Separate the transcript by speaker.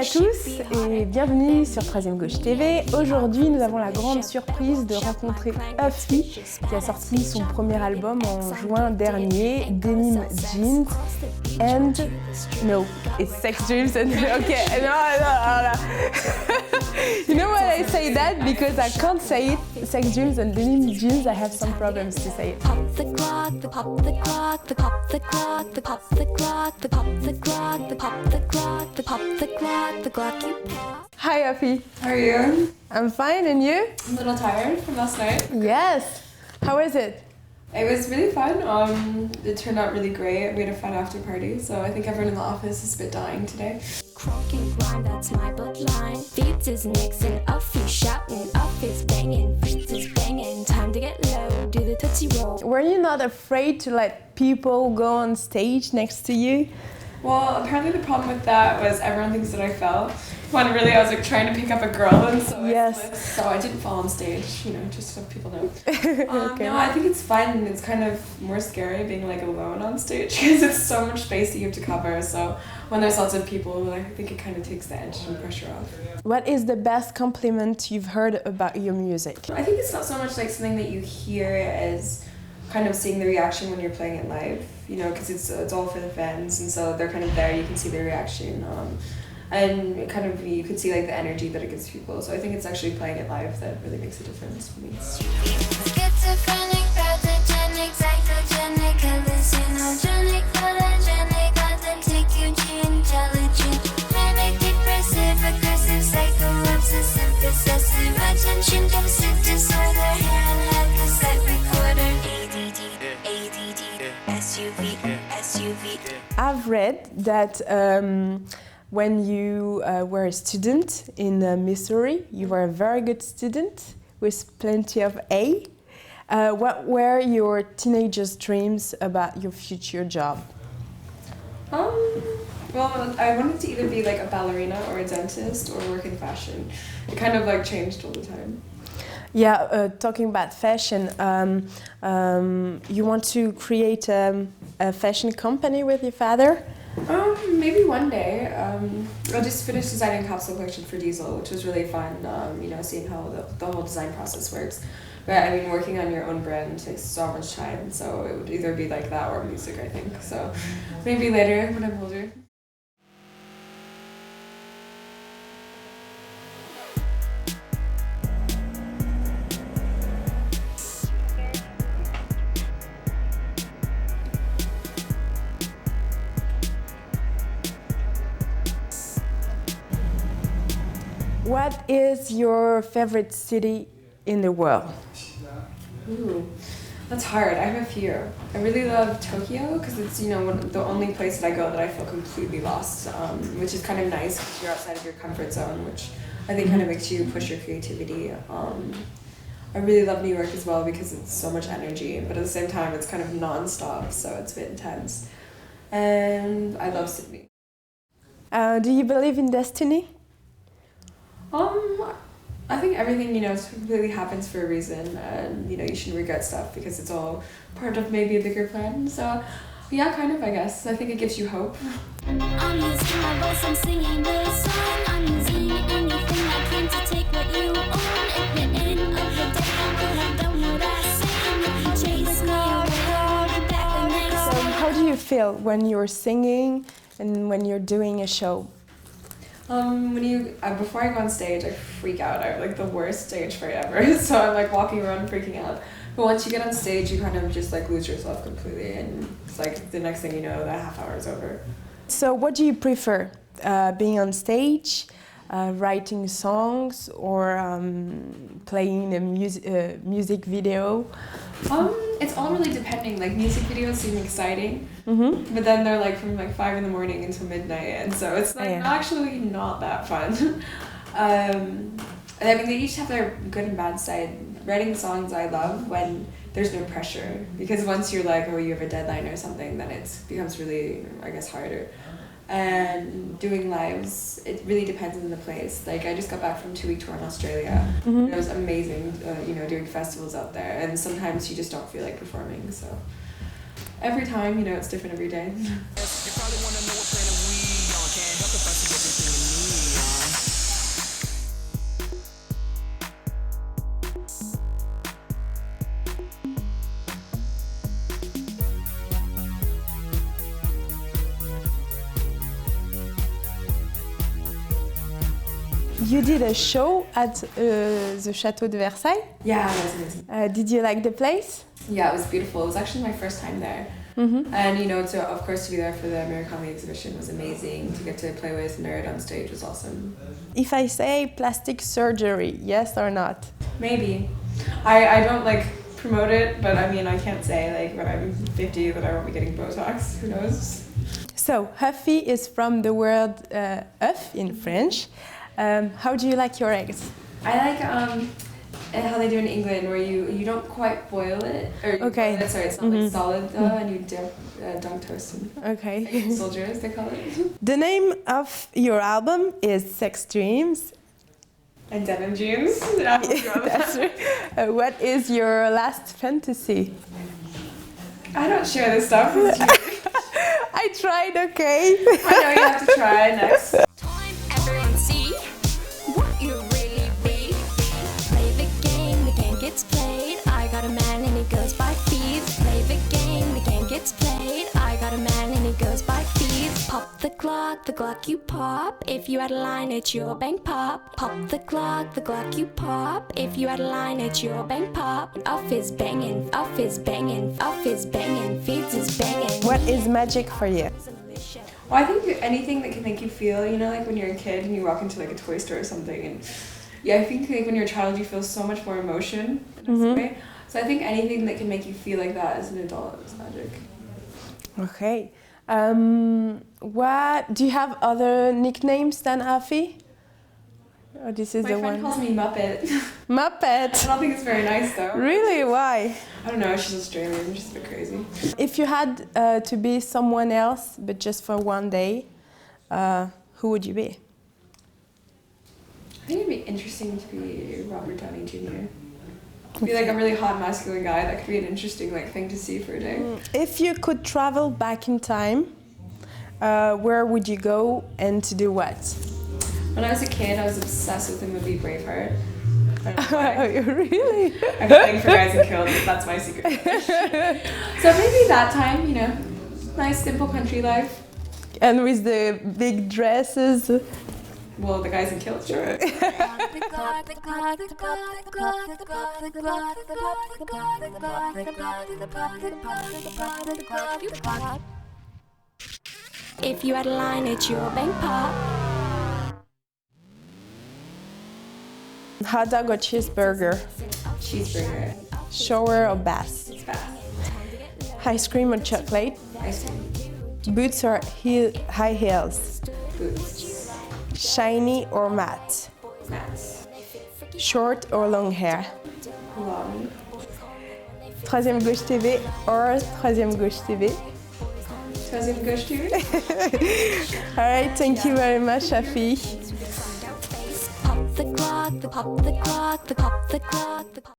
Speaker 1: à tous et bienvenue sur 3ème Gauche TV. Aujourd'hui, nous avons la grande surprise de rencontrer Uffie qui a sorti son premier album en juin dernier, Denim Jeans, and no, it's Sex Dreams and okay, no. You know why I say that? Because I can't say it, Sex Dreams and Denim Jeans, I have some problems to say it.
Speaker 2: Pop the clock, the pop the clock, the pop the clock, the pop the clock, the pop the clock, the pop the clock, the pop the clock, the clock you pop.
Speaker 1: Hi Uffie.
Speaker 3: How are you?
Speaker 1: I'm fine, and you?
Speaker 3: I'm a little tired from last night.
Speaker 1: Yes. How is it?
Speaker 3: It was really fun. It turned out really great. We had a fun after party, so I think everyone in the office is a bit dying today.
Speaker 2: Croaking rhyme, that's my bloodline. Beats is mixing, Uffie shouting, Uffie's banging, beats is banging. Time to get low, do the tootsie roll.
Speaker 1: Were you not afraid to let people go on stage next to you?
Speaker 3: Well, apparently the problem with that was everyone thinks that I fell. When really I was like trying to pick up a girl, and so I didn't fall on stage, you know, just so people know.
Speaker 1: Okay.
Speaker 3: No, I think it's fun. It's kind of more scary being like alone on stage because it's so much space that you have to cover. So when there's lots of people, I think it kind of takes the edge and pressure off.
Speaker 1: What is the best compliment you've heard about your music?
Speaker 3: I think it's not so much like something that you hear as kind of seeing the reaction when you're playing it live, you know, because it's all for the fans, and so they're kind of there, you can see their reaction, and it kind of, you can see like the energy that it gives people. So I think it's actually playing it live that really makes a difference for me.
Speaker 2: Schizophrenic, pathogenic, psychogenic, hallucinogenic, photogenic, authentic, intelligent, manic, depressive, aggressive, psycho, obsessive, possessive, attention deficit disorder, handheld cassette recorder, ADD, SUV.
Speaker 1: I've read that when you were a student in Missouri, you were a very good student with plenty of A. What were your teenagers' dreams about your future job?
Speaker 3: Well, I wanted to either be like a ballerina or a dentist or work in fashion. It kind of like changed all the time.
Speaker 1: Yeah, talking about fashion, you want to create a fashion company with your father?
Speaker 3: Maybe one day. I just finished designing a capsule collection for Diesel, which was really fun, you know, seeing how the whole design process works. But I mean, working on your own brand takes so much time, so it would either be like that or music, I think. So maybe later when I'm older.
Speaker 1: What is your favorite city in the world?
Speaker 3: Ooh, that's hard. I have a few. I really love Tokyo because it's, you know, the only place that I go that I feel completely lost, which is kind of nice because you're outside of your comfort zone, which I think kind of makes you push your creativity. I really love New York as well because it's so much energy, but at the same time it's kind of non-stop, so it's a bit intense. And I love Sydney.
Speaker 1: Do you believe in destiny?
Speaker 3: I think everything, you know, completely happens for a reason, and, you know, you shouldn't regret stuff because it's all part of maybe a bigger plan. So, yeah, kind of, I guess. I think it gives you hope.
Speaker 2: I'm using my voice, I'm singing this song. I'm using anything I can to take what you own. At the end of the day, I could have done what I say. Chase me away, I'll be back the next
Speaker 1: So how do you feel when you're singing and when you're doing a show?
Speaker 3: Before I go on stage, I freak out. I have like the worst stage fright ever. So I'm like walking around freaking out. But once you get on stage, you kind of just like lose yourself completely, and it's like the next thing you know, that half hour is over.
Speaker 1: So what do you prefer? Being on stage, writing songs, or playing a music video?
Speaker 3: It's all really depending. Like music videos seem exciting,
Speaker 1: Mm-hmm.
Speaker 3: but then they're like from like 5 in the morning until midnight, and so it's like actually not that fun. I mean, they each have their good and bad side. Writing songs I love when there's no pressure, because once you're like, oh, you have a deadline or something, then it becomes really, I guess, harder. And doing lives, it really depends on the place. Like I just got back from a 2-week tour in Australia.
Speaker 1: Mm-hmm.
Speaker 3: It was amazing, you know, doing festivals out there, and sometimes you just don't feel like performing, so every time, you know, it's different every day.
Speaker 1: You did a show at the Château de Versailles.
Speaker 3: Yeah, it was amazing.
Speaker 1: Did you like the place?
Speaker 3: Yeah, it was beautiful. It was actually my first time there.
Speaker 1: Mm-hmm.
Speaker 3: And you know, of course, to be there for the Americana exhibition was amazing. To get to play with N.E.R.D on stage was awesome.
Speaker 1: If I say plastic surgery, yes or not?
Speaker 3: Maybe. I don't like promote it, but I mean, I can't say like when I'm 50 that I won't be getting Botox. Who knows?
Speaker 1: So, Uffie is from the word œuf in French. How do you like your eggs?
Speaker 3: I like how they do in England, where you don't quite boil it, or you
Speaker 1: Okay.
Speaker 3: boil it, sorry, it's not like solid though, and you dunk toast and
Speaker 1: Okay.
Speaker 3: soldier, as they call it.
Speaker 1: The name of your album is Sex Dreams.
Speaker 3: And denim jeans.
Speaker 1: That's true. What is your last fantasy?
Speaker 3: I don't share this stuff with you.
Speaker 1: I tried, okay.
Speaker 3: I know you have to try next.
Speaker 2: Time everyone see what you really be. Play the game gets played. I got a man and he goes by fees. Play the game gets played. I got a man and he goes by fees. Pop the clock you pop. If you had a line, it's your bank pop. Pop the clock you pop. If you had a line, it's your bank pop. Off is banging, off is banging, off is banging, feeds is banging.
Speaker 1: What is magic for you?
Speaker 3: Well, I think anything that can make you feel, you know, like when you're a kid and you walk into like a toy store or something, and yeah, I think like when you're a child you feel so much more emotion in a way. So I think anything that can make you feel like that as an adult is magic.
Speaker 1: Okay. What do you have other nicknames than Uffie? Or this is
Speaker 3: My
Speaker 1: the
Speaker 3: friend
Speaker 1: one?
Speaker 3: calls me Muppet.
Speaker 1: Muppet.
Speaker 3: I don't think it's very nice though.
Speaker 1: Really? Why?
Speaker 3: I don't know, she's Australian, she's a bit crazy.
Speaker 1: If you had to be someone else, but just for one day, who would you be?
Speaker 3: I think it'd be interesting to be Robert Downey Jr. Be like a really hot masculine guy. That could be an interesting like thing to see for a day.
Speaker 1: If you could travel back in time, where would you go and to do what?
Speaker 3: When I was a kid, I was obsessed with the movie Braveheart. I don't know why.
Speaker 1: Really?
Speaker 3: I'm playing for guys and killed. That's my secret. So maybe that time, you know, nice simple country life.
Speaker 1: And with the big dresses.
Speaker 3: Well, the guys in killed, sure.
Speaker 2: If you had a line, it's your bank pop.
Speaker 1: Hot dog or cheeseburger?
Speaker 3: Cheeseburger.
Speaker 1: Shower or bath?
Speaker 3: Bath.
Speaker 1: Ice cream or chocolate?
Speaker 3: Ice cream.
Speaker 1: Boots or high heels?
Speaker 3: Boots.
Speaker 1: Shiny or matte?
Speaker 3: Mats.
Speaker 1: Short or long hair?
Speaker 3: Long.
Speaker 1: Troisième Gauche TV or Troisième Gauche TV?
Speaker 3: Troisième Gauche TV.
Speaker 1: Alright, thank you very much, Uffie.
Speaker 2: Pop the clock, the pop the clock, the pop the clock, the pop.